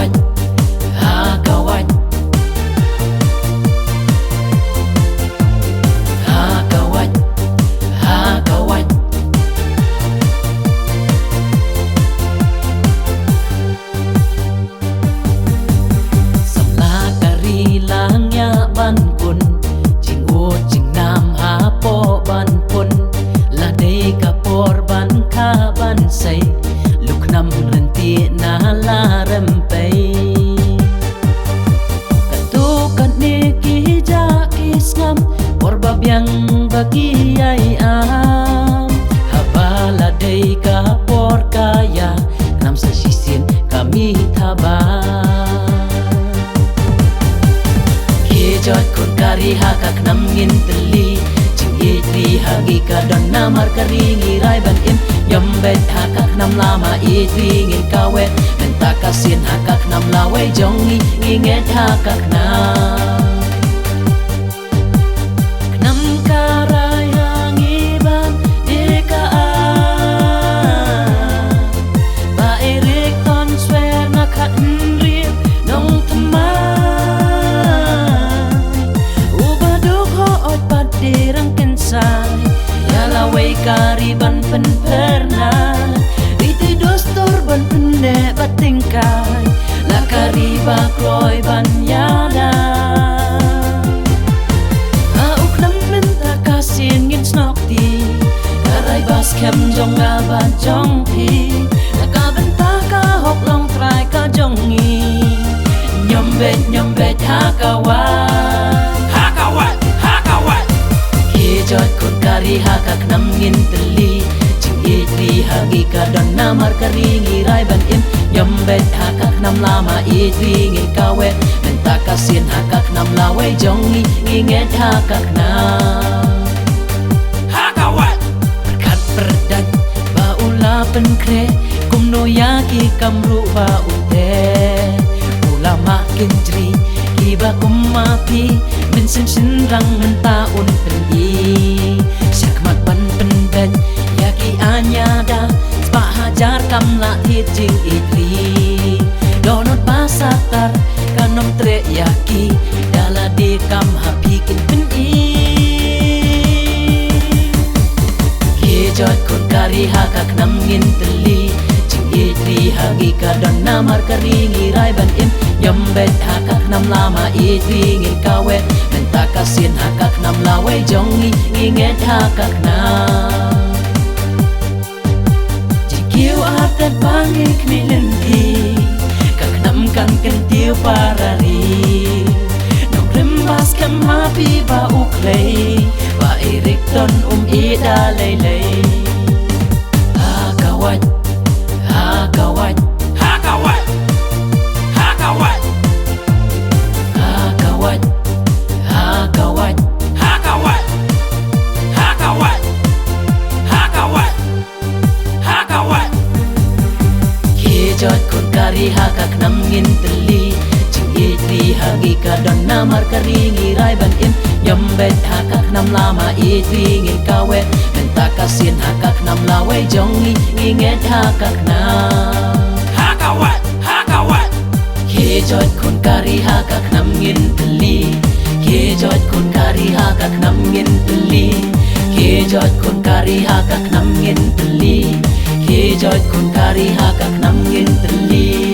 kawat, ha kawat, ha kawat, ha kawat. Samla kari langya ban kun, jing o jing nam ha po ban pun, la dei ka por ban ka ban say, luk nam renti na la rempay. Katukan ni ki ja kisngam, por babyang bagi ay am, habala dei ka por kaya, nam sa sisin kami tabang. Jot kun kari hakak nam ngin teli, jing itri hagi ka don namar kari ngirai ban im, yombet hakak nam lama itri ngin kawet, menta kasin hakak nam lawai jongi nginget hakak nam. Nam karai hangi ban deka ba erik ton swer nakat nrip nong temai. Dirang kensai ya lawai kari ban pen pernah itu dostor ban pende batingkai la kari bakloi ban yada auk nam minta kasin ngin snokti karai bas kem jong aban jong pi ka benta ka hok long trai ka jongi nyombet ha kawat, ha kawat, ha kawat. Jot kun kari hakak nam ngin teli, jing itri hagi ka don namar kari ngirai ban im, yombet hakak nam lama itri ngin kawet, menta kasin hakak nam lawai jongi nginget hakak nam. Hakawat berkat perdan baula penkre kumno yaki kamru baute ulama kinjri kiba kumapi min sin rang menta un pendi syakmat ban pendan yaki anyada spa hajar kam la thit jing itri donot pasatar kanom tre yaki dala de kam hapikin pendi jot kun kari hakak nam ngin teli, jing itri hagi ka don namar kari ngirai ban im, yombet hakak nam lama itri ngin kawet, menta kasin hakak nam lawai jongi nginget hakak nam. Jikiu artet bangik mi lendi, kak nam kan kentiu parari, nong rembas kam hapi ba uklei, ba irik ton ida lei. Ha kawat, ha kawat, ha kawat, ha kawat, ha kawat, ha kawat, ha kawat, ha kawat, ha kawat, ha kawat. Jot kun kari hakak nam ngin teli, jing itri hagi ka don namar kari ngirai ban im, yombet hakak nam lama itri ngin kawet, menta kasin hakak nam lawai jongi nginget hakak nam. Hakawat, hakawat. Jot kun kari hakak nam ngin teli, jot kun kari hakak nam ngin teli, jot kun kari hakak nam ngin teli, jot kun kari hakak nam ngin teli.